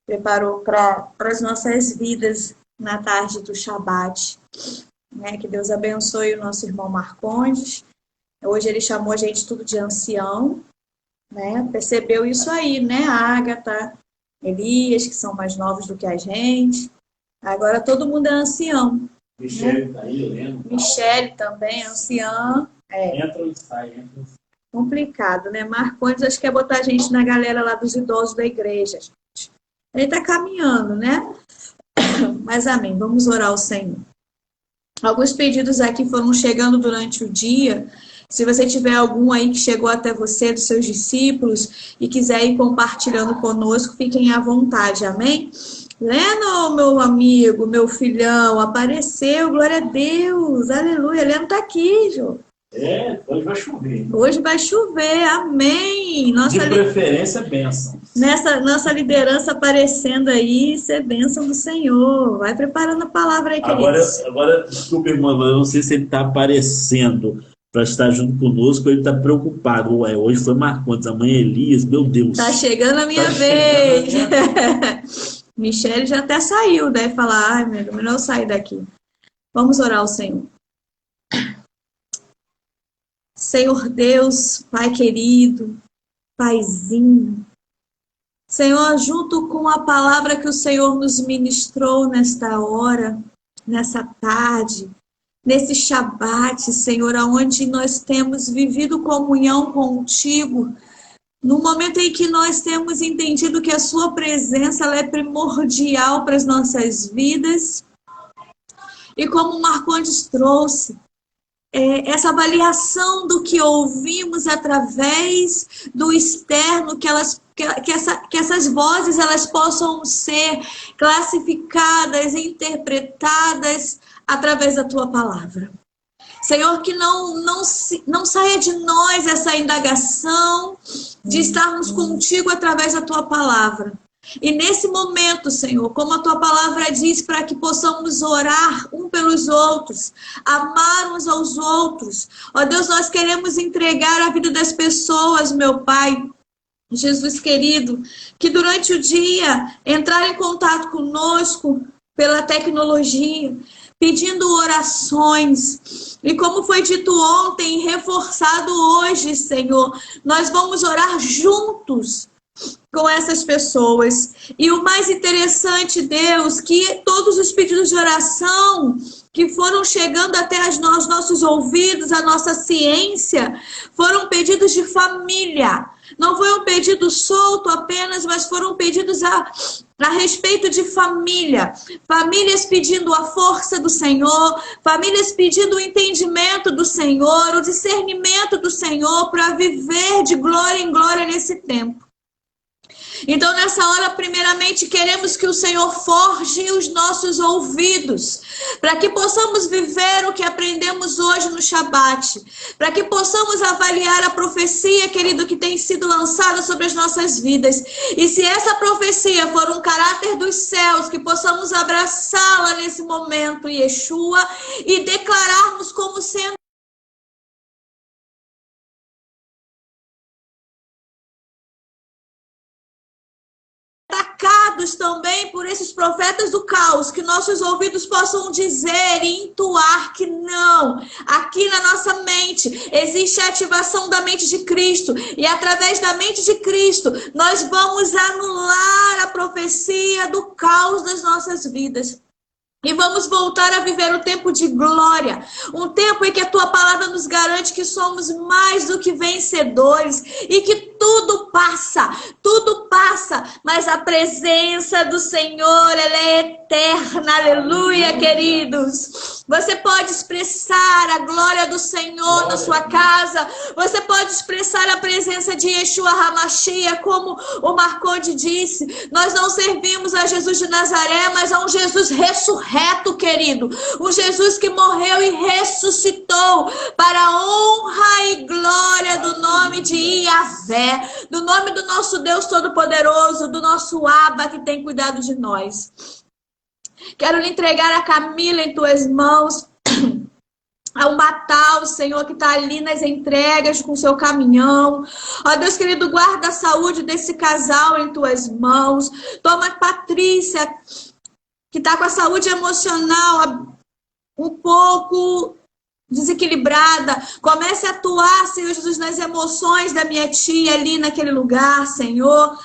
preparou para as nossas vidas na tarde do Shabat. Né? Que Deus abençoe o nosso irmão Marcondes. Hoje ele chamou a gente tudo de ancião. Né? Percebeu isso aí, né? A Ágata, Elias, que são mais novos do que a gente. Agora todo mundo é ancião. Michele está aí, eu lembro. Michele também, anciã. Entra e sai. Complicado, né? Marcondes, acho que é botar a gente na galera lá dos idosos da igreja. Gente. Ele está caminhando, né? Mas amém, vamos orar ao Senhor. Alguns pedidos aqui foram chegando durante o dia. Se você tiver algum aí que chegou até você, dos seus discípulos, e quiser ir compartilhando conosco, fiquem à vontade, amém? Leno, meu amigo, meu filhão, apareceu, glória a Deus, aleluia. Leno está aqui, Jô. Hoje vai chover. Hoje vai chover, amém. De preferência, bênção. Nossa liderança aparecendo aí, isso é bênção do Senhor. Vai preparando a palavra aí, queridos. Agora, desculpa, irmão, eu não sei se ele está aparecendo para estar junto conosco, ele está preocupado. Hoje foi Marcondes, amanhã Elias, meu Deus. Está chegando a minha vez. Michele já até saiu, deve falar, ai meu Deus, melhor eu sair daqui. Vamos orar ao Senhor. Senhor Deus, Pai querido, Paizinho, Senhor, junto com a palavra que o Senhor nos ministrou nesta hora, nessa tarde, nesse Shabat, Senhor, onde nós temos vivido comunhão contigo, no momento em que nós temos entendido que a sua presença ela é primordial para as nossas vidas, e como o Marcondes trouxe, essa avaliação do que ouvimos através do externo, que essas vozes elas possam ser classificadas, interpretadas através da tua palavra. Senhor, que não saia de nós essa indagação de estarmos contigo através da tua palavra. E nesse momento, Senhor, como a tua palavra diz, para que possamos orar um pelos outros, amar uns aos outros. Ó Deus, nós queremos entregar a vida das pessoas, meu Pai, Jesus querido, que durante o dia entrar em contato conosco pela tecnologia, pedindo orações. E como foi dito ontem, reforçado hoje, Senhor, nós vamos orar juntos com essas pessoas. E o mais interessante, Deus, que todos os pedidos de oração que foram chegando até os nossos ouvidos, a nossa ciência, foram pedidos de família. Não foi um pedido solto apenas, mas foram pedidos a respeito de família. Famílias pedindo a força do Senhor, famílias pedindo o entendimento do Senhor, o discernimento do Senhor para viver de glória em glória nesse tempo. Então, nessa hora, primeiramente, queremos que o Senhor forje os nossos ouvidos, para que possamos viver o que aprendemos hoje no Shabat, para que possamos avaliar a profecia, querido, que tem sido lançada sobre as nossas vidas. E se essa profecia for um caráter dos céus, que possamos abraçá-la nesse momento, Yeshua, e declararmos como sendo atacados também por esses profetas do caos, que nossos ouvidos possam dizer e entoar que não. Aqui na nossa mente existe a ativação da mente de Cristo, e através da mente de Cristo nós vamos anular a profecia do caos das nossas vidas. E vamos voltar a viver um tempo de glória. Um tempo em que a tua palavra nos garante que somos mais do que vencedores. E que tudo passa, mas a presença do Senhor, ela é eterna. Aleluia, queridos. Você pode expressar a glória do Senhor na sua casa. Você pode expressar a presença de Yeshua HaMashiach, como o Marconde disse. Nós não servimos a Jesus de Nazaré, mas a um Jesus ressurreto, querido. Um Jesus que morreu e ressuscitou para a honra e glória do nome de Yahvé, do nome do nosso Deus Todo-Poderoso, do nosso Abba que tem cuidado de nós. Quero lhe entregar a Camila em tuas mãos, ao Batal, Senhor, que está ali nas entregas com o seu caminhão. Ó Deus querido, guarda a saúde desse casal em tuas mãos. Toma a Patrícia, que está com a saúde emocional um pouco desequilibrada. Comece a atuar, Senhor Jesus, nas emoções da minha tia ali naquele lugar, Senhor.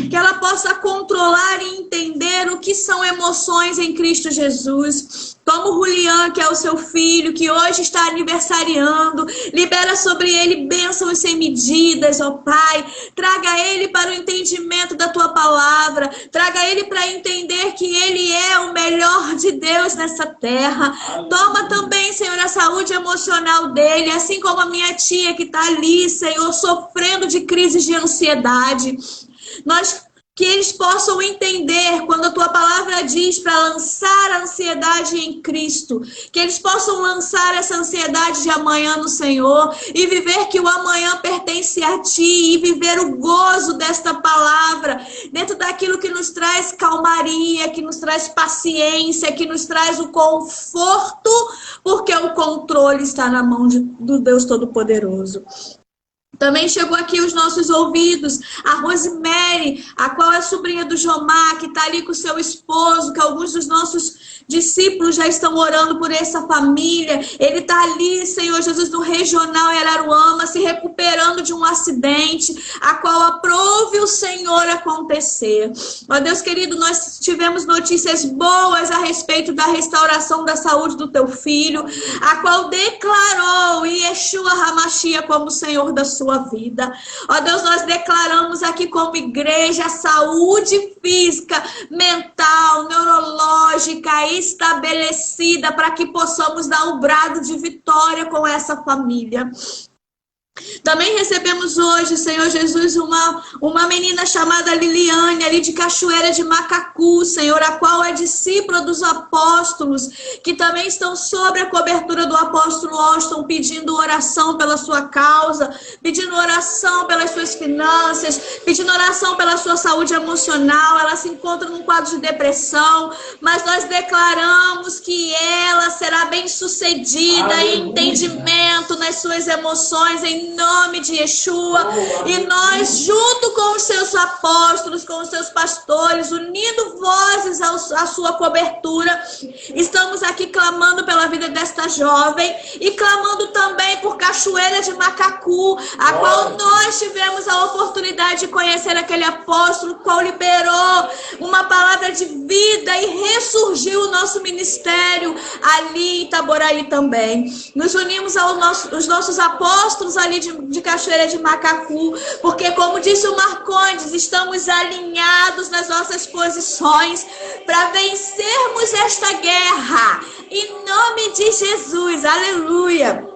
Que ela possa controlar e entender o que são emoções em Cristo Jesus. Toma o Julian, que é o seu filho, que hoje está aniversariando. Libera sobre ele bênçãos sem medidas, ó Pai. Traga ele para o entendimento da tua palavra. Traga ele para entender que ele é o melhor de Deus nessa terra. Toma também, Senhor, a saúde emocional dele, assim como a minha tia que está ali, Senhor, sofrendo de crises de ansiedade. Que eles possam entender quando a tua palavra diz para lançar a ansiedade em Cristo. Que eles possam lançar essa ansiedade de amanhã no Senhor e viver que o amanhã pertence a ti e viver o gozo desta palavra dentro daquilo que nos traz calmaria, que nos traz paciência, que nos traz o conforto, porque o controle está na mão do Deus Todo-Poderoso. Também chegou aqui os nossos ouvidos, a Rosemary, a qual é sobrinha do Jomar, que está ali com o seu esposo, que alguns dos nossos discípulos já estão orando por essa família. Ele está ali, Senhor Jesus, no regional em Araruama, se recuperando de um acidente, a qual aprove o Senhor acontecer. Ó Deus querido, nós tivemos notícias boas a respeito da restauração da saúde do teu filho, a qual declarou Yeshua HaMashiach como Senhor da sua vida. Ó Deus, nós declaramos aqui como igreja saúde física, mental, neurológica, estabelecida para que possamos dar o brado de vitória com essa família. Também recebemos hoje, Senhor Jesus, uma menina chamada Liliane, ali de Cachoeira de Macacu, Senhor, a qual é discípula dos apóstolos, que também estão sobre a cobertura do apóstolo Austin, pedindo oração pela sua causa, pedindo oração pelas suas finanças, pedindo oração pela sua saúde emocional. Ela se encontra num quadro de depressão, mas nós declaramos que ela será bem-sucedida em entendimento nas suas emoções, em nome de Yeshua. E nós, junto com os seus apóstolos, com os seus pastores, unindo vozes à sua cobertura, estamos aqui clamando pela vida desta jovem e clamando também por Cachoeira de Macacu, a qual nós tivemos a oportunidade de conhecer aquele apóstolo, qual liberou uma palavra de vida e ressurgiu o nosso ministério ali em Itaboraí também. Nos unimos aos nossos apóstolos ali de Cachoeira de Macacu, porque, como disse o Marcondes, estamos alinhados nas nossas posições para vencermos esta guerra, em nome de Jesus, aleluia.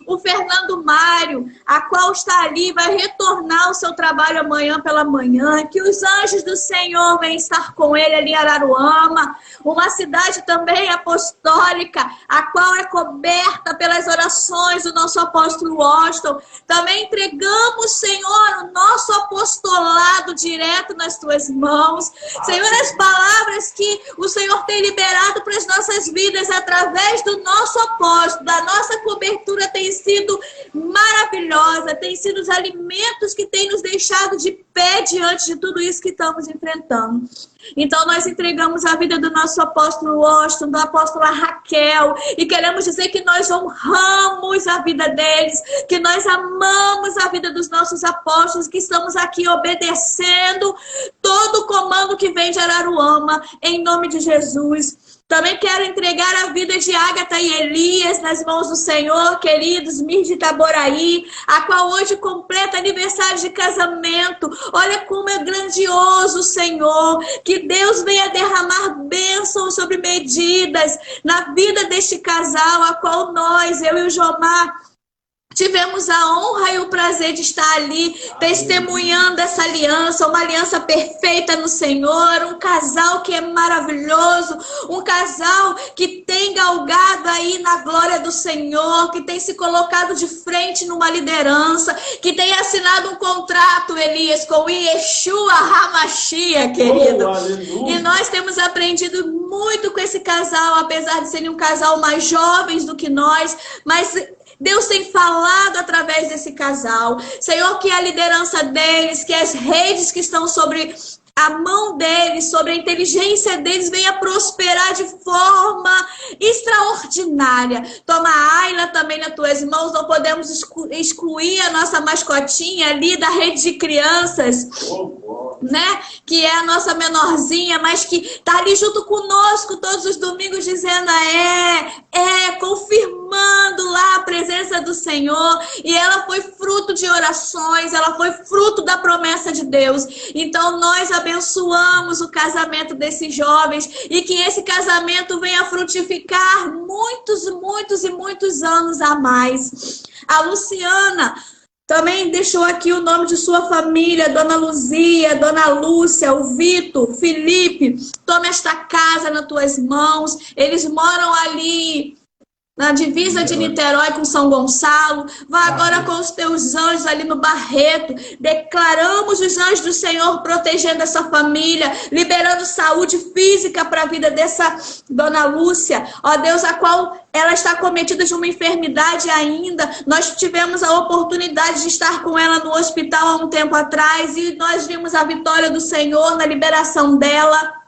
O Fernando Mário, a qual está ali, vai retornar ao seu trabalho amanhã pela manhã, que os anjos do Senhor venham estar com ele ali em Araruama, uma cidade também apostólica, a qual é coberta pelas orações do nosso apóstolo Austin. Também entregamos, Senhor, o nosso apostolado direto nas tuas mãos. Senhor, as palavras que o Senhor tem liberado para as nossas vidas através do nosso apóstolo, da nossa cobertura, tem sido maravilhosa, tem sido os alimentos que têm nos deixado de pé diante de tudo isso que estamos enfrentando. Então nós entregamos a vida do nosso apóstolo Austin, da apóstola Raquel, e queremos dizer que nós honramos a vida deles, que nós amamos a vida dos nossos apóstolos, que estamos aqui obedecendo todo o comando que vem de Araruama, em nome de Jesus. Também quero entregar a vida de Ágata e Elias nas mãos do Senhor, queridos, Mir de Itaboraí, a qual hoje completa aniversário de casamento. Olha como é grandioso, Senhor, que Deus venha derramar bênçãos sobre medidas na vida deste casal, a qual nós, eu e o Jomar, tivemos a honra e o prazer de estar ali, testemunhando essa aliança, uma aliança perfeita no Senhor, um casal que é maravilhoso, um casal que tem galgado aí na glória do Senhor, que tem se colocado de frente numa liderança, que tem assinado um contrato, Elias, com Yeshua HaMashiach, querido. E nós temos aprendido muito com esse casal, apesar de serem um casal mais jovens do que nós, mas Deus tem falado através desse casal. Senhor, que a liderança deles, que as redes que estão sobre a mão deles, sobre a inteligência deles, venha prosperar de forma extraordinária. Toma a Ayla também nas tuas mãos. Não podemos excluir a nossa mascotinha ali da rede de crianças, né? Que é a nossa menorzinha, mas que está ali junto conosco todos os domingos, dizendo confirmando lá a presença do Senhor. E ela foi fruto de orações, ela foi fruto da promessa de Deus. Então nós abençoamos o casamento desses jovens e que esse casamento venha frutificar muitos, muitos e muitos anos a mais. A Luciana também deixou aqui o nome de sua família, Dona Luzia, Dona Lúcia, o Vitor, Felipe. Toma esta casa nas tuas mãos. Eles moram ali na divisa de Niterói com São Gonçalo. Vai agora com os teus anjos ali no Barreto. Declaramos os anjos do Senhor protegendo essa família, liberando saúde física para a vida dessa Dona Lúcia. Ó Deus, a qual ela está acometida de uma enfermidade ainda. Nós tivemos a oportunidade de estar com ela no hospital há um tempo atrás e nós vimos a vitória do Senhor na liberação dela.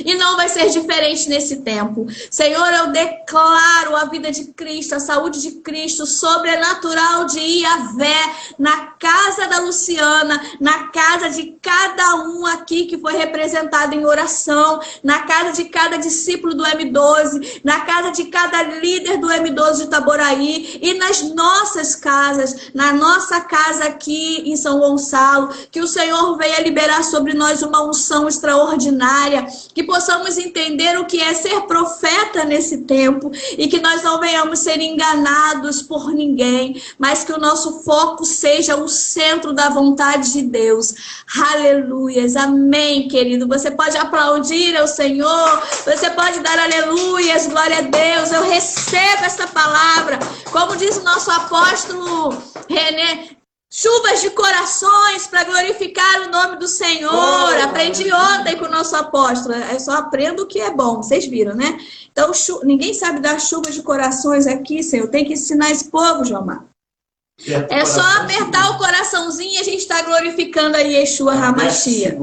E não vai ser diferente nesse tempo. Senhor, eu declaro a vida de Cristo, a saúde de Cristo, sobrenatural de Iavé, na casa da Luciana, na casa de cada um aqui que foi representado em oração, na casa de cada discípulo do M12, na casa de cada líder do M12 de Itaboraí e nas nossas casas, na nossa casa aqui em São Gonçalo, que o Senhor venha liberar sobre nós uma unção extraordinária, que possamos entender o que é ser profeta nesse tempo e que nós não venhamos ser enganados por ninguém, mas que o nosso foco seja o centro da vontade de Deus. Aleluias, amém, querido. Você pode aplaudir ao Senhor, você pode dar aleluias, glória a Deus. Eu recebo essa palavra, como diz o nosso apóstolo René, chuvas de corações para glorificar o nome do Senhor. Aprendi ontem com o nosso apóstolo. Eu só aprendo o que é bom, vocês viram, né? Então, ninguém sabe dar chuvas de corações aqui, Senhor. Tem que ensinar esse povo, Jomar. É só apertar o coraçãozinho e a gente está glorificando a Yeshua HaMashiach.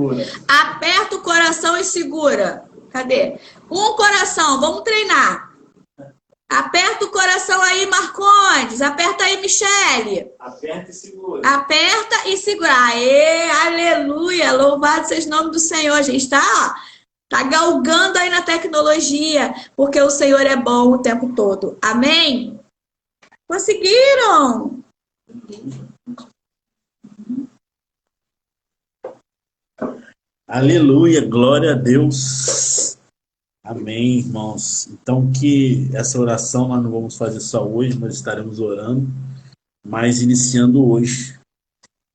Aperta o coração e segura. Cadê? Um coração, vamos treinar. Aperta o coração aí, Marcondes. Aperta aí, Michele. Aperta e segura. Aperta e segura. Aê, aleluia. Louvado seja o nome do Senhor. A gente tá galgando aí na tecnologia, porque o Senhor é bom o tempo todo. Amém? Conseguiram? Aleluia, glória a Deus. Amém, irmãos. Então que essa oração nós não vamos fazer só hoje, nós estaremos orando, mas iniciando hoje,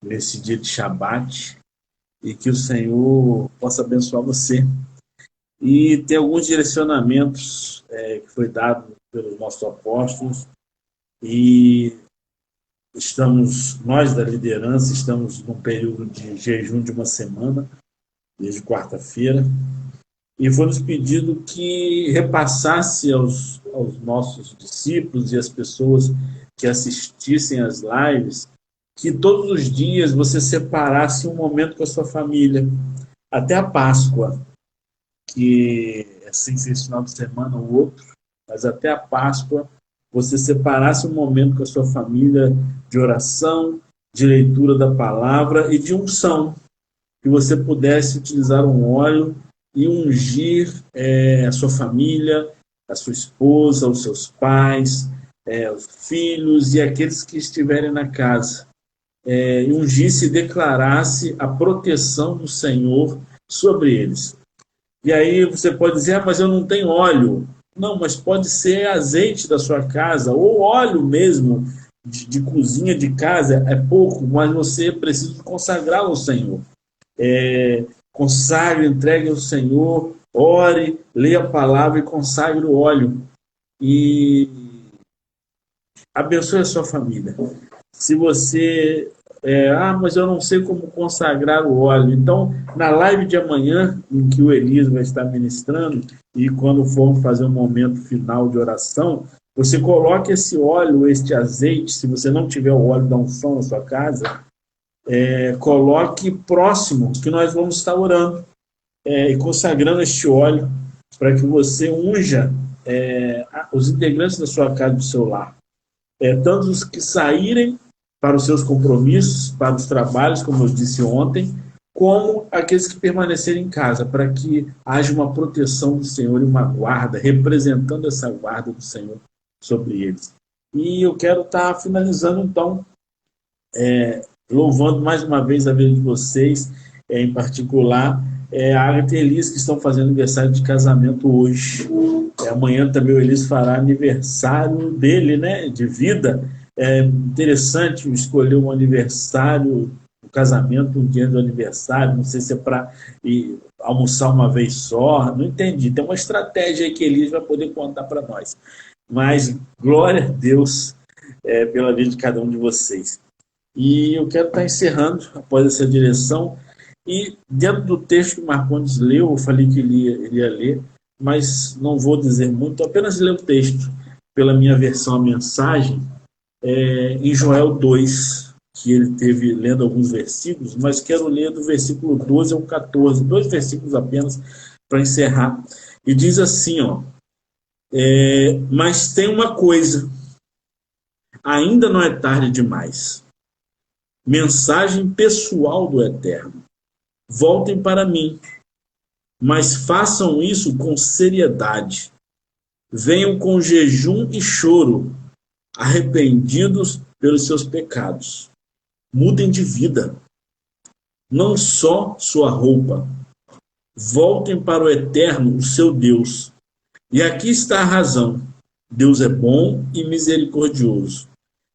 nesse dia de Shabat, e que o Senhor possa abençoar você. E tem alguns direcionamentos que foi dado pelos nossos apóstolos, e nós da liderança, estamos num período de jejum de uma semana, desde quarta-feira, e foi nos pedido que repassasse aos nossos discípulos e às pessoas que assistissem às lives, que todos os dias você separasse um momento com a sua família, até a Páscoa, que é sem ser esse final de semana ou outro, mas até a Páscoa, você separasse um momento com a sua família de oração, de leitura da palavra e de unção, que você pudesse utilizar um óleo e ungir a sua família, a sua esposa, os seus pais, os filhos e aqueles que estiverem na casa. E ungisse e declarasse a proteção do Senhor sobre eles. E aí você pode dizer, mas eu não tenho óleo. Não, mas pode ser azeite da sua casa, ou óleo mesmo de cozinha de casa, é pouco, mas você precisa consagrar ao Senhor. Consagre, entregue ao Senhor, ore, leia a palavra e consagre o óleo. E abençoe a sua família. Se você... mas eu não sei como consagrar o óleo. Então, na live de amanhã, em que o Elias vai estar ministrando, e quando formos fazer um momento final de oração, você coloque esse óleo, este azeite, se você não tiver o óleo da unção na sua casa, coloque próximo, que nós vamos estar orando e consagrando este óleo para que você unja os integrantes da sua casa, do seu lar. Tanto os que saírem para os seus compromissos, para os trabalhos, como eu disse ontem, como aqueles que permanecerem em casa, para que haja uma proteção do Senhor e uma guarda, representando essa guarda do Senhor sobre eles. E eu quero estar finalizando, então, louvando mais uma vez a vida de vocês, em particular, a Agatha e Elias, que estão fazendo aniversário de casamento hoje. Amanhã também o Elias fará aniversário dele, né, de vida. É interessante escolher um aniversário, um casamento, um dia do aniversário, não sei se é para ir almoçar uma vez só, não entendi. Tem uma estratégia aí que Elias vai poder contar para nós. Mas glória a Deus pela vida de cada um de vocês. E eu quero estar encerrando após essa direção. E dentro do texto que o Marcondes leu, eu falei que ele ia ler, mas não vou dizer muito, apenas ler o texto pela minha versão, a mensagem, em Joel 2, que ele teve lendo alguns versículos, mas quero ler do versículo 12 ao 14, 2 versículos apenas para encerrar. E diz assim, mas tem uma coisa, ainda não é tarde demais. Mensagem pessoal do Eterno. Voltem para mim, mas façam isso com seriedade. Venham com jejum e choro, arrependidos pelos seus pecados. Mudem de vida, não só sua roupa. Voltem para o Eterno, o seu Deus. E aqui está a razão. Deus é bom e misericordioso.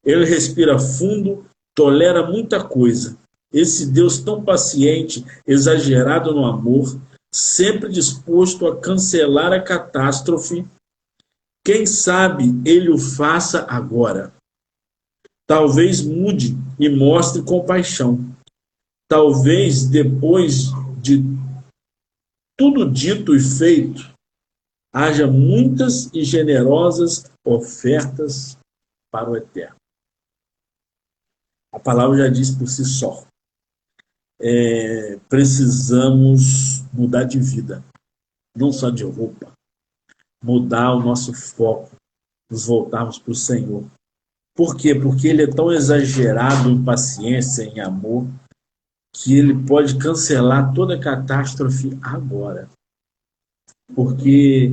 Ele respira fundo, tolera muita coisa. Esse Deus tão paciente, exagerado no amor, sempre disposto a cancelar a catástrofe. Quem sabe ele o faça agora. Talvez mude e mostre compaixão. Talvez depois de tudo dito e feito, haja muitas e generosas ofertas para o Eterno. A palavra já diz por si só. Precisamos mudar de vida, não só de roupa. Mudar o nosso foco, nos voltarmos para o Senhor. Por quê? Porque Ele é tão exagerado em paciência, em amor, que Ele pode cancelar toda catástrofe agora. Porque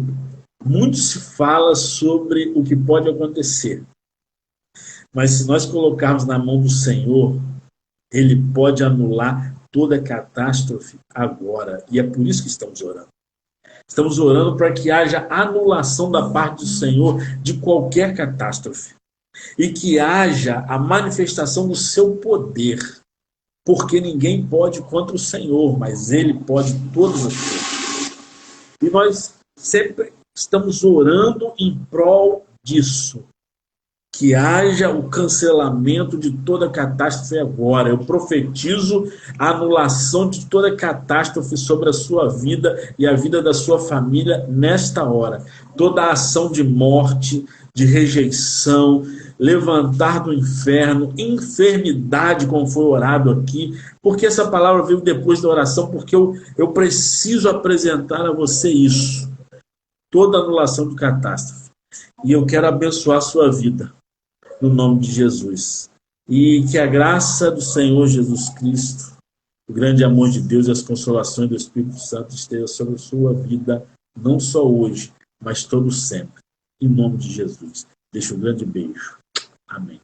muito se fala sobre o que pode acontecer. Mas se nós colocarmos na mão do Senhor, Ele pode anular toda catástrofe agora. E é por isso que estamos orando. Estamos orando para que haja anulação da parte do Senhor de qualquer catástrofe. E que haja a manifestação do seu poder. Porque ninguém pode contra o Senhor, mas Ele pode todas as coisas. E nós sempre estamos orando em prol disso. Que haja o cancelamento de toda catástrofe agora. Eu profetizo a anulação de toda catástrofe sobre a sua vida e a vida da sua família nesta hora. Toda a ação de morte, de rejeição, levantar do inferno, enfermidade, como foi orado aqui. Porque essa palavra veio depois da oração, porque eu preciso apresentar a você isso. Toda anulação de catástrofe. E eu quero abençoar a sua vida. No nome de Jesus. E que a graça do Senhor Jesus Cristo, O grande amor de Deus e as consolações do Espírito Santo estejam sobre a sua vida, não só hoje, mas todo sempre. Em nome de Jesus. Deixa um grande beijo. Amém.